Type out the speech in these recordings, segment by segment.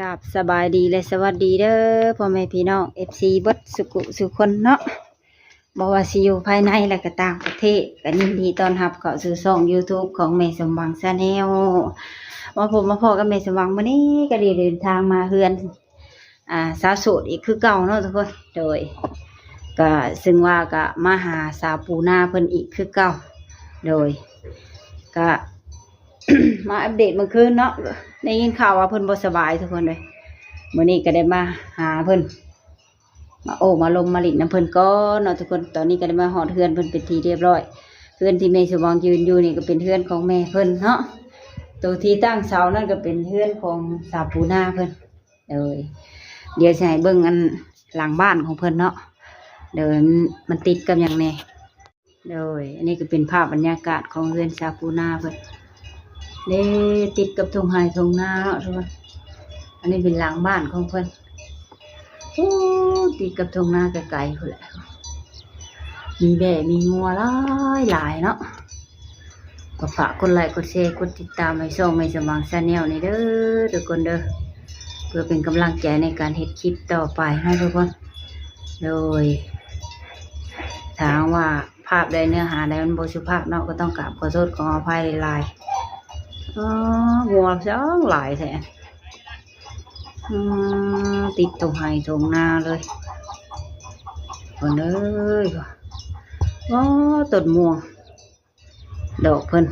กับสบายดีและสวัสดีเด้อพ่อแม่พี่น้อง FC เบิดสุขุสุคนเนาะบ่ว่าสิอยู่ภายในและก็ต่างประเทศก็ยินดีต้อนรับเข้าสู่ช่อง YouTube ของแม่สมหวังชาแนลมาพบมาพอกับแม่สมหวังมื้อนี้ก็ได้เดินทางมาเฮือนสาวโสดอีกคือเก่าเนาะทุกคนโดยก็ซึ่งว่าก็มาหาสาวปูนาเพิ่นอีกคือเก่าโดยก็ มาอัปเดตเมื่อคืนเนาะได้ยินข่าวว่าเพิ่นบ่สบายทุกคนเลยมื้อนี้ก็ได้มาหาเพิ่นมามาลมมาลิ้นน้ำเพิ่นก่อนเนาะทุกคนตอนนี้ก็ได้มาฮอดเฮือนเพิ่นเป็นที่เรียบร้อยเฮือนที่แม่สมหวังยืนอยู่นี่ก็เป็นเฮือนของแม่เพิ่นเนาะตัวที่ตั้งเสานั่นก็เป็นเฮือนของสาวปูนาเพิ่นเลยเดี๋ยวสิให้เบิ่งอันหลังบ้านของเพิ่นเนาะเดี๋ยวมันติดกับหยังแน่เลยอันนี้ก็เป็นภาพบรรยากาศของเฮือนสาวปูนาเพิ่นเด้ติดกับทุ่งไร่ทุ่งนาเนาะทุกคนอันนี้เป็นหลังบ้านของเพิ่นโอ้ติดกับทุ่งนาไกลๆพุ่นแหละมีแบะมีงัวหลายเนาะก็ฝากกดไลค์กดแชร์กดติดตามให้ช่องแม่สมหวังชาแนลนี่เด้อทุกคนเด้อเพื่อเป็นกำลังใจในการเฮ็ดคลิปต่อไปให้ทุกคนโดยถามว่าภาพใดเนื้อหาใดมันบ่สุภาพเนาะก็ต้องกราบขอโทษขออภัยหลายงัวจ้องหลายแท้ติดตรงไห้ตรงนาเลยคนเอ้ยต้นม่วงดอกเพิ่น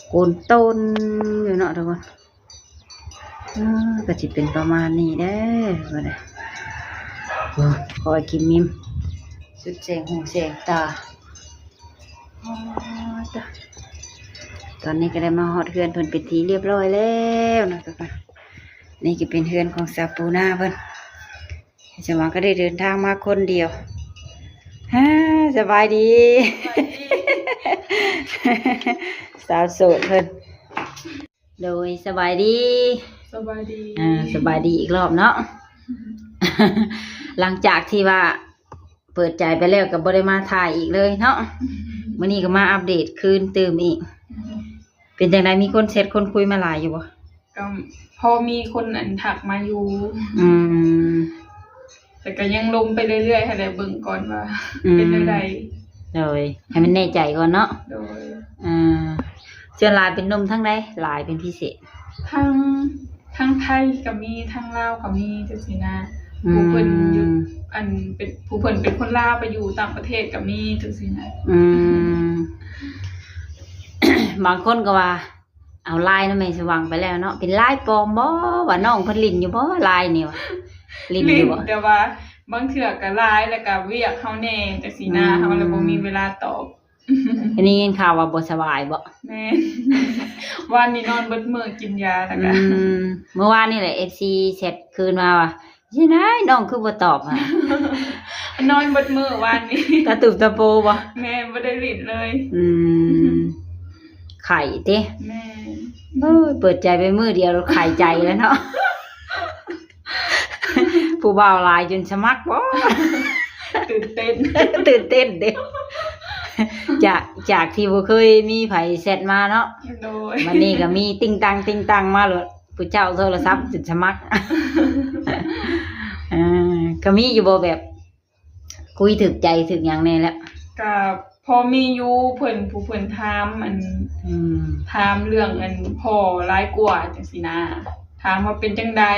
โกนต้นอยู่เนาะทุกคนก็จะเป็นประมาณนี้ได้ก็ได้คอยกินมิมสุดแสงหูแสงตาตอนนี้ก็ได้มาฮอดเฮือนเพิ่นเป็นที่เรียบร้อยแล้วนะทุกคนนี่ก็เป็นเฮือนของสาวปูนาเพิ่นสมหวังก็ได้เดินทางมาคนเดียวสบายดี สาวโสดเพิ่นโดยสบายดีสบายดีสบายดีอีกรอบเนาะ หลังจากที่ว่าเปิดใจไปแล้วก็บ่ได้มาถ่ายอีกเลยเนาะมื้อนี้ก็มาอัปเดตคืนเติมอีกเป็นจังไดมีคนเช็ดคนคุยมาหลายอยู่บ่ก็พอมีคนถักมาอยู่แต่ก็ยังลงไปเรื่อยๆให้ได้เบิ่งก่อนว่าเป็นจังไดโดยให้มันแน่ใจก่อนเนาะโดยเสื้อลายเป็นนมทั้งใดลายเป็นพิเศษทั้งไทยก็มีทั้งลาวก็มีจังซี่นะผู้เพิ่นอยู่เป็นผู้เพิ่นเป็นคนลาวไปอยู่ต่างประเทศก็มีจังซี่นะบางคนก็ว่าเอาลายนำแม่สว่างไปแล้วเนาะเป็นลายปลอมบ่ว่าน้องเพิ่นลิ้นอยู่บ่ลายนี่ว่าลิ้นอยู่บ่แต่ว่าบางเทื่อก็ลายแล้วก็เวียกเฮาแน่จังซี่นะเฮาเลยบ่มีเวลาตอบอันนี้ยินข่าวว่าบ่สบายบ่แม่วันนี้นอนเบิดมื้อกินยาแล้วก็เมื่อวานนี่แหละ FC แชทคืนมาว่าสิไหนน้องคือบ่ตอบนอนเบิดมื้อวันนี้ตาตุบตาโปบ่แม่บ่ได้ลิ้นเลยไข่ติแม่เปิดใจไปมื้อเดียวไข่ใจแล้วเนาะผู้บ่าวหลายจนสมัครบ่ตื่นเต้นเด้จากที่บ่เคยมีไผแชทมาเนาะโดยวันนี้ก็มีติงตังมาเลยผู้เจ้าโทรศัพท์จุดสมัครก็มีอยู่บ่แบบคุยถึกใจถึกหยังแน่แล้วก็พอมีอยู่เพิ่นถามถามเรื่องพ่อหลายกว่าจังซี่นะถามว่าเป็นจังได๋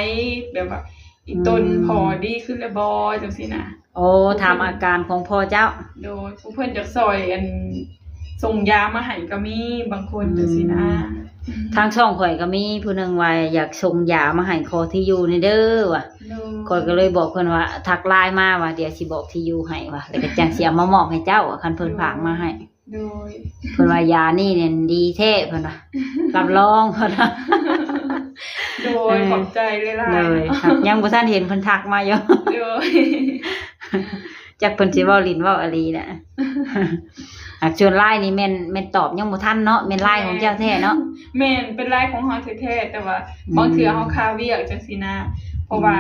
แบบว่าอีต้นพ่อดีขึ้นแล้วบ่จังซี่นะโอ้ถามอาการของพ่อเจ้าโดยผู้เพิ่นจะซอยส่งยามาให้ก็มีบางคนจังซี่นะทางช่องข่อยก็มีผู้นึงว่าอยากส่งยามาให้ขอที่อยู่ในเด้อว่ะข่อยก็เลยบอกเพิ่นว่าทักไลน์มาว่าเดี๋ยวสิบอกที่อยู่ให้ว่ะแล้วก็จังสิเอามามอบให้เจ้าคันเพิ่นฝากมาให้โดยเพิ่นว่ายานี่เนี่ยดีแท้เพิ่นว่ารับรองเพิ่นว่าโดยขอบใจหลายๆเลยยังบ่ทันเห็นเพิ่นทักมาอยู่โดยจักเพิ่นสิเว้าลิ้นเว้าอลีน่ะชวนไลน์นี่แม่นตอบยังบ่ทันเนาะแม่นไลน์ของเจ้าแท้เนาะแม่นเป็นไลน์ของเฮาแท้ๆแต่ว่าบางเทื่อเฮาคาเวียกจังซี่นะเพราะว่า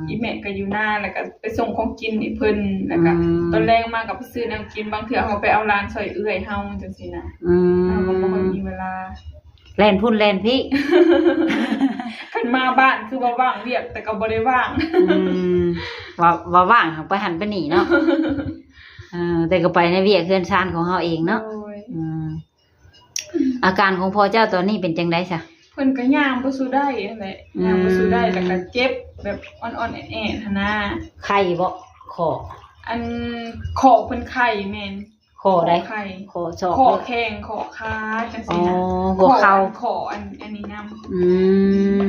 อีแม่ก็อยู่หน้าแล้วก็ไปส่งของกินให้เพิ่นแล้วก็ตอนแรกมาก็ไปซื้อน้ำกินบางเทื่อเฮาไปเอาร้านซอยเอื้อยเฮาจังซี่นะเฮาก็บ่ค่อยมีเวลา แล่นพุ่นแล่นพี่ คันมาบ้านคือว่าว่างเวียกแต่ก็บ่ได้ว่าง อืมว่าว่างหักไปหันไปหนีเนาะแต่ก็ไปในเวียกเฮือนชานของเฮาเองเนาะ โอ้ย อาการของพ่อเจ้าตอนนี้เป็นจังได๋ซะ เพิ่นก็ย่างบ่สู้ได้นั่นแหละย่างบ่สู้ได้แล้วก็เจ็บแบบอ่อนๆแอๆหั่นนะ ไข้บ่คอ อันคอเพิ่นไข้แม่น คอได้ ไข้ คอศอก คอแข้งคอขาจังซี่นะ หัวเข่า คออันนี้นำ อืม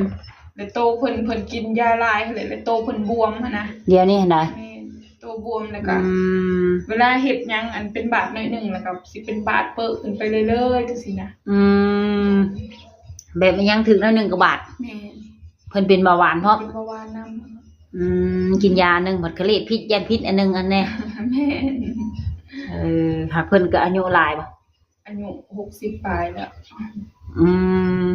แล้วโตเพิ่นกินยาลายเลยแล้วโตเพิ่นบวมหั่นนะ เดี๋ยวนี้หั่นได้ แม่นโตบวมแล้วก็ ม เวลาเฮ็ดหยังอันเป็นบาดหน่อยหนึงแล้วก็สิเป็นบาดเปิ้ขึ้นไปเรื่อยๆจังซี่นะ อืมแบบมันยังถึงแล้ว1กว่าบาท แม่น เพิ่นเป็นเบาหวานเพราะ เป็นเบาหวานนำ กินยาหนึงบัดกะเลดพิษยันพิษอันหนึงอันแน่ แม่น หากเพิ่นก็อายุหลายบ่ อายุ60ปลายแล้ว อืม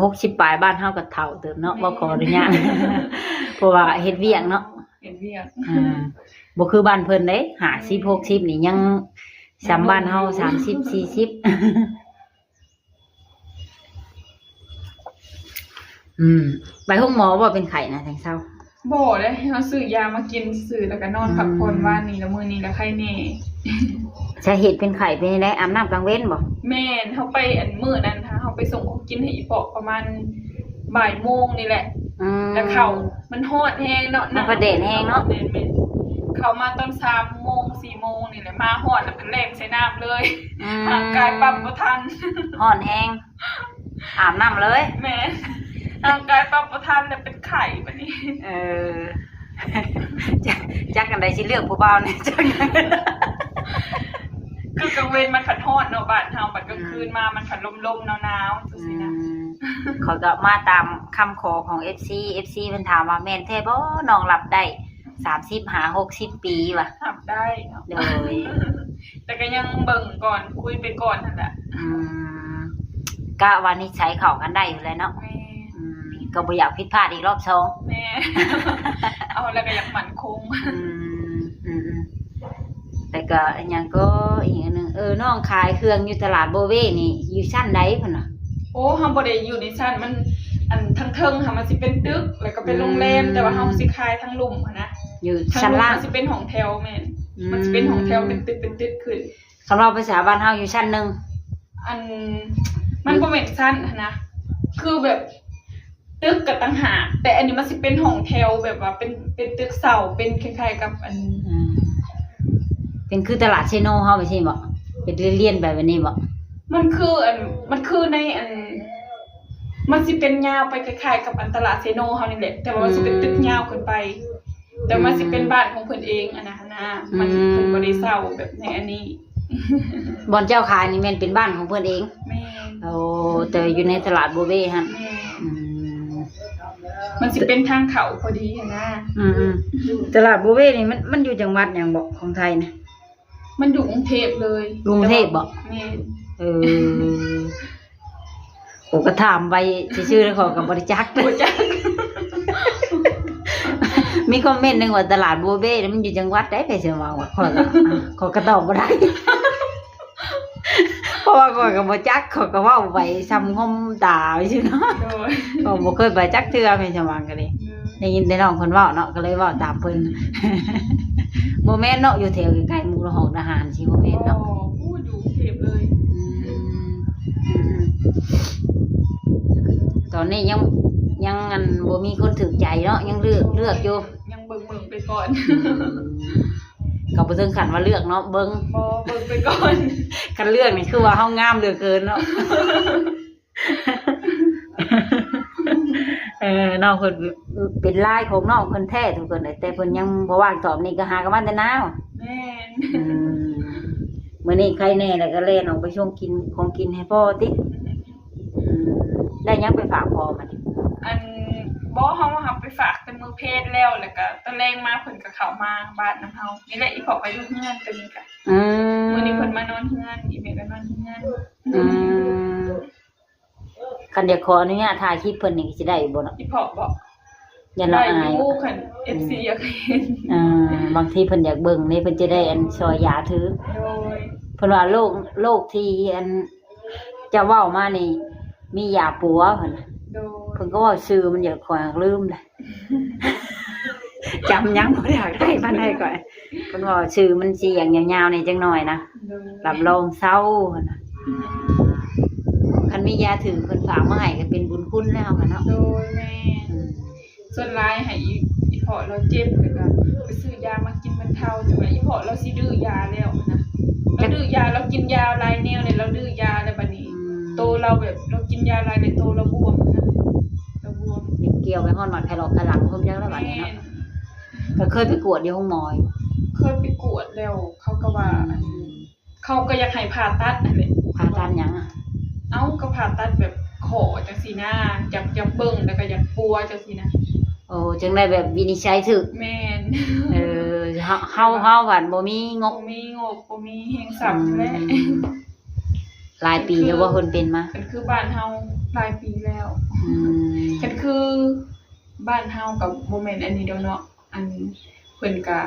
60ปลายบ้านเฮาก็เฒ่าเติมเนาะบ่ขออนุญาต เพราะว่าเฮ็ดเวียกเนาะ เฮ็ดเวียก บ่คือบ้านเพิ่นเด้50 60นี่ยังสำบ้านเฮา30 40 ไปห้องหมอบ่เป็นไข้นะแตงเช้า บ่ได้เฮาซื้อยามากินซื่อแล้วก็นอนพักผ่อนว่านนี้แล้วมื้อนี้แล้วไข้แน่ สาเหตุเป็นไข้เป็นจังไดอาบน้ำกลางเว้นบ่ แม่นเฮาไปอันมื้อนั้นเฮาไปส่งของกินให้อีปอกประมาณบ่ายโมงนี่แหละ แล้วเขามันฮอดแฮงเนาะ มันก็เด่นแฮงเนาะ แม่นๆเขามาตอน3โมง4โมงนี่แหละมาฮอดแล้วเป็นแรงใส่น้ำเลยร่างกายปรับบ่ทัน ฮ้อนแฮงอาบน้ำเลย แม่ร่างกายปรับบ่ทันแล้วเป็นไข้บัดนี้ จักกันได้สิเลือกผู้บ่าวเนี่ยจัก คือกลางเวรมันผัดฮอดเนาะบ้านเฮาบัดกลางคืนมามันผัดลมๆหนาวๆจังซี่นะ เขาก็มาตามคำขอของ FC เพิ่นถามว่าแม่นแท้บ่น้องรับได้30หา60 ปีว่ะ ทำได้เนาะ โดย แต่ก็ยังเบิ่งก่อนคุยไปก่อนนั่นแหละ กะว่านิสัยเข้ากันได้อยู่แล้วเนาะ แม่ ก็บ่อยากผิดพลาดอีกรอบสอง แม่ เอาแล้วก็อยากมั่นคง แต่ก็อันหยังก็อีกอันหนึงน้องขายเครื่องอยู่ตลาดโบเว่นี่อยู่ชั้นใดพุ่นน่ะ โอ้เฮาบ่ได้อยู่ในชั้นมันอันทั้งเทิงค่ะมันสิเป็นตึกแล้วก็เป็นโรงแรมแต่ว่าเฮาสิขายทั้งลุ่มอะนะ อยู่ ทั้ง ชั้น ลุ่ม ล่าง มันสิเป็นห้องแถวแม่นมันสิเป็นห้องแถวเป็นตึกขึ้น สำหรับภาษาบ้านเฮาอยู่ชั้นหนึง อันมันบ่แม่นชั้นอะนะคือแบบตึกกับต่างหากแต่อันนี้มันสิเป็นห้องแถวแบบว่าเป็นตึกเสาเป็นคล้ายๆกับอัน เป็นคือตลาดเชโนเฮาไปใช่บ่เป็นเรียนๆแบบนี้บ่ มันคือในมันสิเป็นยาวไปคล้ายๆกับอันตลาดเซโนเฮานี่แหละแต่ว่ามันสิเป็นตึกยาวขึ้นไปแต่มันสิเป็นบ้านของเพิ่นเองอะนะมันเพิ่นบ่ได้เช่าแบบในอันนี้ บ่อนเจ้าขายนี่แม่นเป็นบ้านของเพิ่นเอง แม่ โอ้แต่อยู่ในตลาดโบเว่ฮะ แม่มันสิเป็นทางเขาพอดีอะนะ ตลาดโบเว่นี่มันอยู่จังหวัดหยังบ่ของไทยนะ มันอยู่กรุงเทพเลย กรุงเทพบ่ แม่ โอ้ก็ถามไปชื่อๆแล้วขอกับบริจาค บ่จัก มีคอมเมนต์หนึงว่าตลาดโบเว่นี่มันอยู่จังหวัดใดไปเสิว่าว่าขอก็ตอบบ่ได้ เพราะว่าขอยก็บ่จักขอยก็เว้าไปซ้ำงมตาไปซื่อเนาะ โดย ก็บ่เคยไปจักเทื่อไปสว่างก็เลยได้ยินแต่น้องเพิ่นเว้าเนาะก็เลยเว้าตามเพิ่น บ่แม่นเนาะอยู่แถวใกล้ๆมุกดาหารทหารสิบ่แม่นเนาะ พูดอยู่กรุงเทพเลย ตอนนี้ยังอันบ่มีคนถูกใจเนาะยังเลือกอยู่ ยังเบิ่งไปก่อน ก็บ่ถึงขั้นว่าเลือกเนาะเบิ่ง บ่เบิ่งไปก่อน คันเลือกนี่คือว่าเฮางามเหลือเกินเนาะ น้องเพิ่นเป็นลายของน้องเพิ่นแท้ทุกคนแต่เพิ่นยังบ่ว่างตอบนี่ก็หากันมาแต่นาว แม่น มื้อนี้ใครแน่แล้วก็เล่นออกไปช่วงกินของกินให้พ่อติได้หยังไปฝากพ่อมัน อันบ่เฮาไปฝากเป็นมือเพศแล้วก็ตอนแรกมาเพิ่นก็เข้ามาบ้านนำเฮานี่แหละอีพอไปอยู่เฮือนกันนี่ก็มื้อนี้เพิ่นมานอนเฮือนอีแม่ก็นอนเฮือน คันเดี๋ยวขออนุญาตถ่ายคลิปเพิ่นนี่สิได้บ่เนาะ อีพอบอก อย่าละอาย ได้อยู่คัน FC อยากเห็น บางทีเพิ่นอยากเบิ่งนี่เพิ่นจะได้อันซอยยาถือ โดย เพิ่นว่าโรคที่อัน จะเว้ามานี่มียาปัวเพิ่นน่ะ โดย เพิ่นก็เว้าชื่อมันอยากข่อยลืมเลย จำยังบ่ได้ได้ปานใดก่อนเพิ่นว่าชื่อมันสิอย่างยาวๆนี่จังหน่อยนะ โดย รับรองเศร้าเพิ่นน่ะคันมียาถึงเพิ่นฝากมาให้ก็เป็นบุญคุณแล้วค่ะเนาะ โดยแม่ อืม ส่วนหลายให้อีพ่อเราเจ็บแล้วก็ไปซื้อยามากินบรรเทาจังว่าอีพ่อเราสิดื้อยาแล้วนะเราดื้อยาเรากินยาหลายแนวเนี่ยเราดื้อยาแล้วบัดนี้ โตเราแบบเรากินยาหลายในโตเราบวมนะเราบวม เกี่ยวไปฮอดหมัดไผหลอกไผหลังเพิ่นจังแล้วบัดนี้เนาะก็เคยไปกวดอยู่ห้องหมออยู่ เคยไปกวดแล้วเขาก็ว่าอันเขาก็อยากให้ผ่าตัดนั่นแหละ ผ่าตัดหยังอ่ะ เอ้าก็ผ่าตัดแบบขอจังซี่นะอยากเบิ่งแล้วก็อยากปัวจังซี่นะ โอ้จังได้แบบวินิจฉัยถึก แม่น เฮาผ่านบ่มีง บ่ บ มีงบบ่มีแฮงสับแหละ หลายปีแล้วว่าเพิ่นเป็นมา มันคือบ้านเฮาหลายปีแล้ว อืม มันคือบ้านเฮากับบ่แม่นอันนี้เด้อเนาะอันเพิ่นก็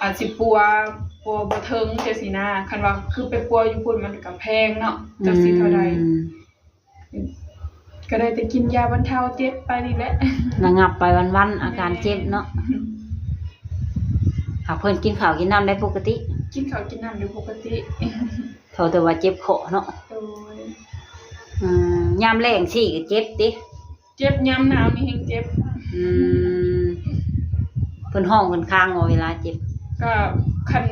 อาจสิปัวบ่ถึงจังซี่นะคันว่าคือไปปัวอยู่พุ่นมันก็แพงเนาะจักสิเท่าใดก็ได้แต่กินยาบรรเทาเจ็บไปนี่แหละ ระงับไปวันๆอาการเจ็บเนาะหากเพิ่นกินข้าวกินน้ำได้ปกติ กินข้าวกินน้ำอยู่ปกติ เท่าแต่ว่าเจ็บคอเนาะ โดย ยามแล้งสิก็เจ็บติ เจ็บยามหนาวนี่แฮงเจ็บ อืมเพิ่นห้องเพิ่นค้างเอาเวลาเจ็บ ก็คัน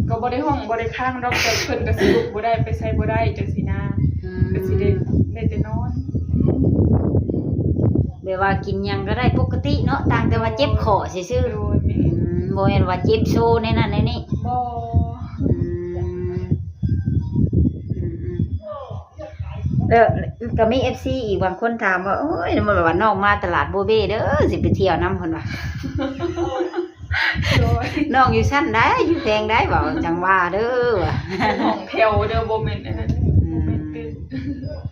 ก็บ่ได้ห้องบ่ได้ข้างดอกแต่เพิ่นก็สิลุกบ่ได้ไปไสบ่ได้จังซี่นะก็สิได้แต่นอน แบบว่ากินหยังก็ได้ปกติเนาะต่างแต่ว่าเจ็บคอซื่อ โดยแม่ ๆบ่แม่นว่าเจ็บโซในนั้นในนี้ บ่ ก็มี FC อีกบางคนถามว่าโอ้ยมันแบบว่าน้องมาตลาดโบเบ้เด้อสิไปเที่ยวนํเพิ่นว่า โดย น้องอยู่ชั้นได้อยู่แพงได้บ่จังว่าเด้อว่ะ ห้องแถวเด้อบ่แม่นอันนั้นบ่แม่นตึก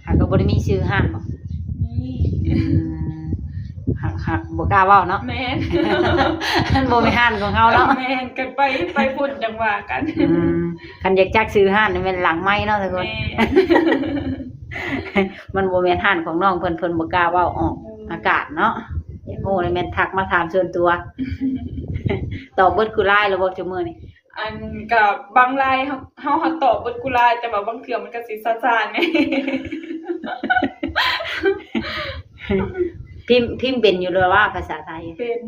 หากก็บ่ได้มีชื่อห้านบ่ นี่ หักบ่กล้าเว้าเนาะ แม่น มันบ่แม่นห้านของเฮาเนาะ แม่นกันไปพุ่นจังว่ากัน คันอยากจักชื่อห้านนี่แม่นหลังไม้เนาะทุกคน แม่ มันบ่แม่นห้านของน้องเพิ่นบ่กล้าเว้าออกอากาศเนาะอยากโหนี่แม่นทักมาถามส่วนตัว ตอบเบิดคือไลน์แล้วบ่จักมื้อนี่ อันกับบางรายเฮาตอบเบิดกุลายแต่ว่าบางเทื่อมันก็สิซ่าๆไง พิมพ์เป็นอยู่เลยว่าภาษาไทย เป็น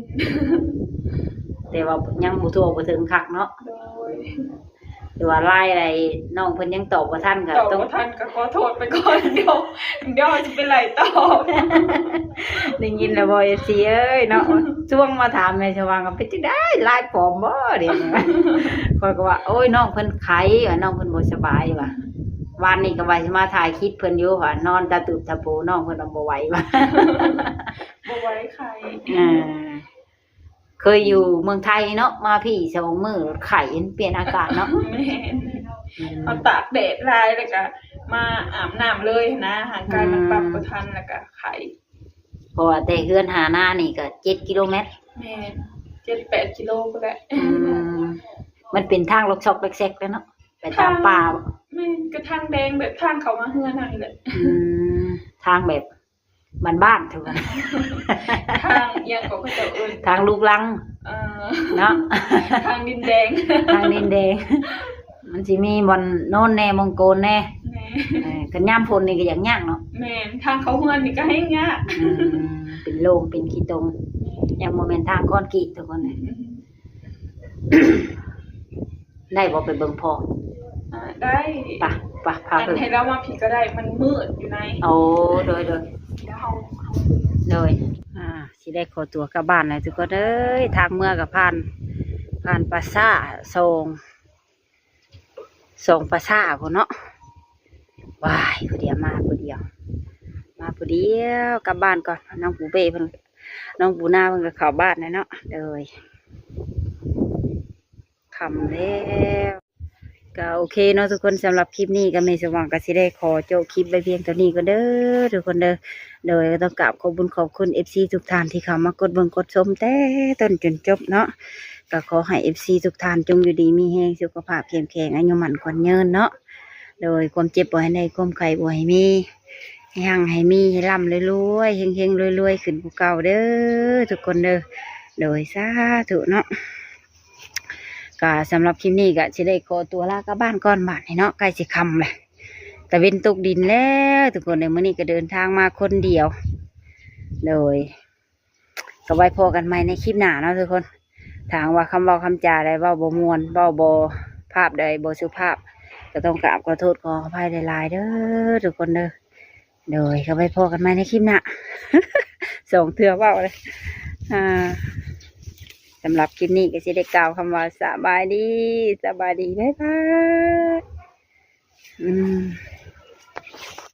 แต่ว่ายังบ่ทั่วบ่ถึงคักเนาะ โดย หรือว่าไลน์อะไรน้องเพิ่นยังตอบบ่ทันก็ ตอบ ต้อง บ่ทันก็ขอโทษไปก่อนเดี๋ยวจะไปไล่ตอบ ได้ยินแล้วบ่ FC เอ้ยเนาะช่วงมาถามแม่ชวางก็เป็นจังได๋ไลน์ปลอมบ่เดี๋ยวนี้ข้อยก็ว่าโอ้ยน้องเพิ่นไข้ว่าน้องเพิ่นบ่สบายว่ะวันนี้ก็ว่าสิมาถ่ายคลิปเพิ่นอยู่ว่านอนตะตุบตะปูน้องเพิ่นบ่ไหวว่ะ บ่ไว้ใคร เคยอยู่เมืองไทยเนาะมาพี่2มื้อไข้เปลี่ยนอากาศเนาะ แม่นเอาตากแดดลายแล้วก็มาอาบน้ำเลยนะห่างกายมันปรับบ่ทันแล้วก็ไข้ เพราะว่าแต่เฮือนหาหน้านี่ก็7กิโลเมตร แม่น 7-8 กิโลพุ่นแหละ มันเป็นทางลกซอกเล็กๆแล้วเนาะไปตามป่า แม่นก็ทางแดงแบบทางเขามาเฮือนนั่นแหละ ทางแบบบ้านๆทุกคน ทางเอียงก็จะเอิ้น ทางลูกลัง เนาะ ทางดินแดง ทางดินแดง มันสิมีบ่อนโน่นแน่มองโกนแน่ แม่ กันยามฝนนี่ก็อย่างยากเนาะ แม่นทางเขาเฮือนนี่ก็ให้ยาก เป็นโลงเป็นขี้ตมยังบ่แม่นทางคอนกรีตทุกคนเลยได้บ่ไปเบิ่งพ่อ ได้ ปะพา อัน ไป ให้เรามาผิดก็ได้มันมืดอยู่ใน โอ้โดย เดี๋ยวเฮา สิได้ขอตัวกลับบ้านเลยทุกคนเอ้ยทางเมื่อกับผ่านปราสาทส่งปราสาทพุ่นเนาะว้ายผู้เดียวมาผู้เดียวกลับบ้านก่อนน้องปูเป้เพิ่นน้องปูนาเพิ่นก็เข้าบ้านแล้วเนาะเลยค่ำแล้วก็โอเคเนาะทุกคนสำหรับคลิปนี้ก็ไม่สว่างก็สิได้ขอจบคลิปไปเพียงเท่านี้ก็เด้อทุกคนเด้อโดยต้องกราบขอบคุณ FC ทุกท่านที่เข้ามากดเบิ่งกดชมแต่ต้นจนจบเนาะก็ขอให้ FC ทุกท่านจงอยู่ดีมีแรงสุขภาพเข้มแข็งอายุมั่นขวัญยืนเนาะ โดยความเจ็บบ่ให้ได้ความไข้บ่ให้มีให้หั่งให้มีให้ร่ำรวยๆเฮงๆรวยๆขึ้นกว่าเก่าเด้อทุกคนเด้อโดยสาธุเนาะก็สำหรับคลิปนี้ก็สิได้ขอตัวลากลับบ้านก่อนบาดนี้เนาะใกล้สิค่ำแหละตะเวนตกดินแล้วทุกคนในมื้อนี้ก็เดินทางมาคนเดียวโดยก็ไว้พอกันใหม่ในคลิปหน้าเนาะทุกคนถามว่าคำเว้าคำจาใดเว้าบ่ม่วนเว้าบ่ภาพใดบ่สุภาพก็ต้องกราบขอโทษขออภัยหลายๆเด้อทุกคนเด้อโดยก็ไว้พอกันใหม่ในคลิปหน้า ส่งเทื่อเว้าเลยอ่าสำหรับคลิปนี้ก็สิได้กล่าวคำว่าสบายดีบ๊ายบาย